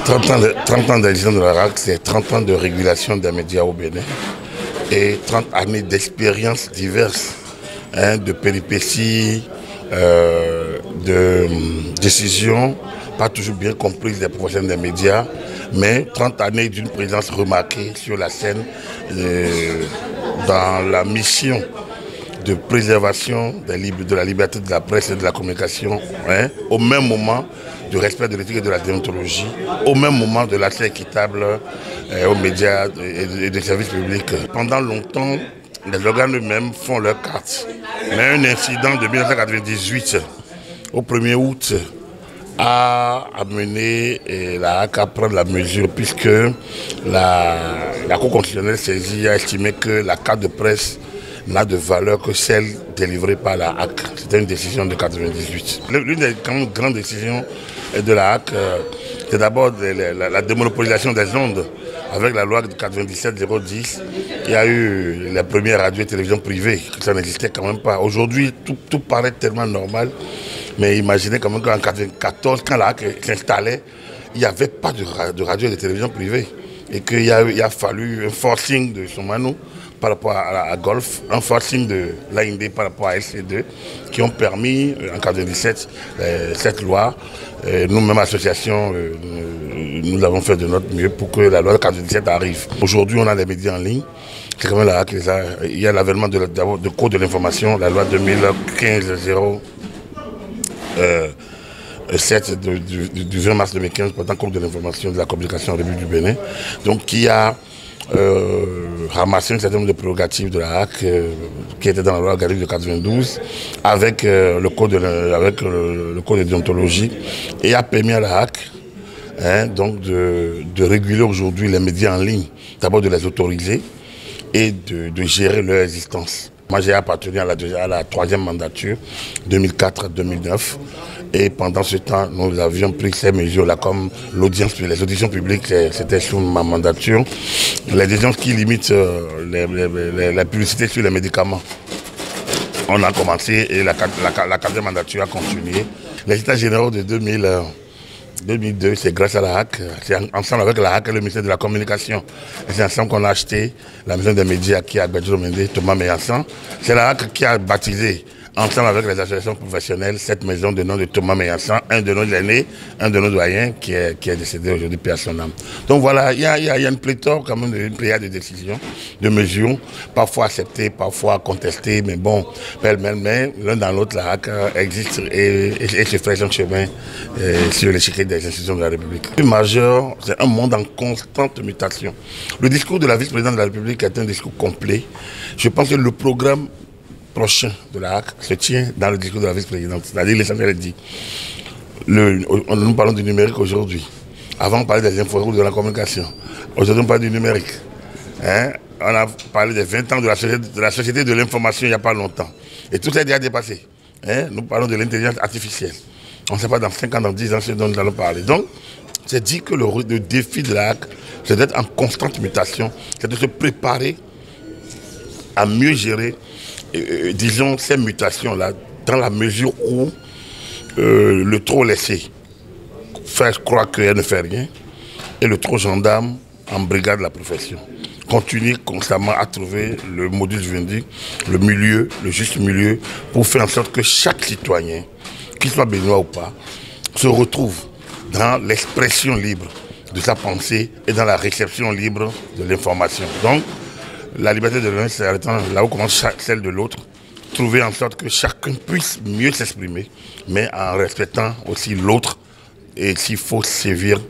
30 ans d'existence de la RAC, c'est 30 ans de régulation des médias au Bénin et 30 années d'expériences diverses, de péripéties, de décisions pas toujours bien comprises des professionnels des médias, mais 30 années d'une présence remarquée sur la scène dans la mission de préservation de la liberté de la presse et de la communication, au même moment du respect de l'éthique et de la déontologie, au même moment de l'accès équitable aux médias et des services publics. Pendant longtemps, les organes eux-mêmes font leur carte. Mais un incident de 1998, au 1er août, a amené la HAC à prendre la mesure, puisque la Cour constitutionnelle saisie a estimé que la carte de presse n'a de valeur que celle délivrée par la HAC. C'était une décision de 1998. L'une des grandes décisions de la HAC, c'est d'abord la démonopolisation des ondes avec la loi de 97-010. Il y a eu les premières radios et télévisions privées, que ça n'existait quand même pas. Aujourd'hui, tout paraît tellement normal, mais imaginez quand même qu'en 1994, quand la HAC s'installait, il n'y avait pas de radio et de télévision privée. Et qu'il a fallu un forcing de Somano par rapport à Golf, un forcing de l'AIND par rapport à LC2, qui ont permis, en 1997, cette loi. Nous-mêmes, association, nous avons fait de notre mieux pour que la loi de 1997 arrive. Aujourd'hui, on a des médias en ligne. C'est quand même là qu'il y a l'avènement de code de l'information, la loi 2015-0. 7 du 20 mars 2015, portant code de l'information de la communication en République du Bénin, donc qui a ramassé un certain nombre de prérogatives de la HAC qui était dans la loi organique de 92 avec le code de déontologie et a permis à la HAC donc de réguler aujourd'hui les médias en ligne, d'abord de les autoriser et de gérer leur existence. Moi, j'ai appartenu à la troisième mandature, 2004-2009. Et pendant ce temps, nous avions pris ces mesures-là, comme les auditions publiques, c'était sous ma mandature. Les décisions qui limitent la publicité sur les médicaments. On a commencé et la quatrième mandature a continué. Les états généraux de 2002, c'est grâce à la HAC, c'est ensemble avec la HAC et le ministère de la Communication. C'est ensemble qu'on a acheté la maison des médias qui a Badjo Mende, Thomas Meillassan. C'est la HAC qui a baptisé, ensemble avec les associations professionnelles, cette maison de nom de Thomas Meillassan, un de nos aînés, un de nos doyens qui est décédé aujourd'hui, paix à son âme. Donc voilà, il y a une pléthore quand même, une pléiade de décisions, de mesures, parfois acceptées, parfois contestées, mais bon, mais l'un dans l'autre, la HAC existe et se fait son chemin sur l'échiquier des institutions de la République. Le majeur, c'est un monde en constante mutation. Le discours de la vice-présidente de la République est un discours complet. Je pense que le programme prochain de la HAC se tient dans le discours de la vice-présidente. C'est-à-dire, l'essentiel est dit. Nous parlons du numérique aujourd'hui. Avant, on parlait des infos de la communication. Aujourd'hui, on parle du numérique. On a parlé des 20 ans de la société de l'information il n'y a pas longtemps. Et tout ça est déjà dépassé. Nous parlons de l'intelligence artificielle. On ne sait pas dans 5 ans, dans 10 ans ce dont nous allons parler. Donc, c'est dit que le défi de la HAC, c'est d'être en constante mutation, c'est de se préparer à mieux gérer disons, ces mutations-là, dans la mesure où le trop laissé faire croire qu'elle ne fait rien et le trop gendarme embrigade la profession. Continuer constamment à trouver le modus vivendi, le milieu, le juste milieu, pour faire en sorte que chaque citoyen, qu'il soit béninois ou pas, se retrouve dans l'expression libre de sa pensée et dans la réception libre de l'information. Donc, la liberté de l'un, c'est là où commence celle de l'autre. Trouver en sorte que chacun puisse mieux s'exprimer, mais en respectant aussi l'autre. Et s'il faut sévir,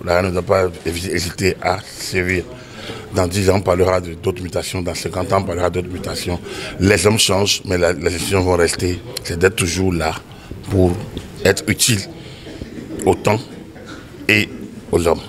là, on ne doit pas hésiter à sévir. Dans 10 ans, on parlera d'autres mutations. Dans 50 ans, on parlera d'autres mutations. Les hommes changent, mais les institutions vont rester. C'est d'être toujours là pour être utile au temps et aux hommes.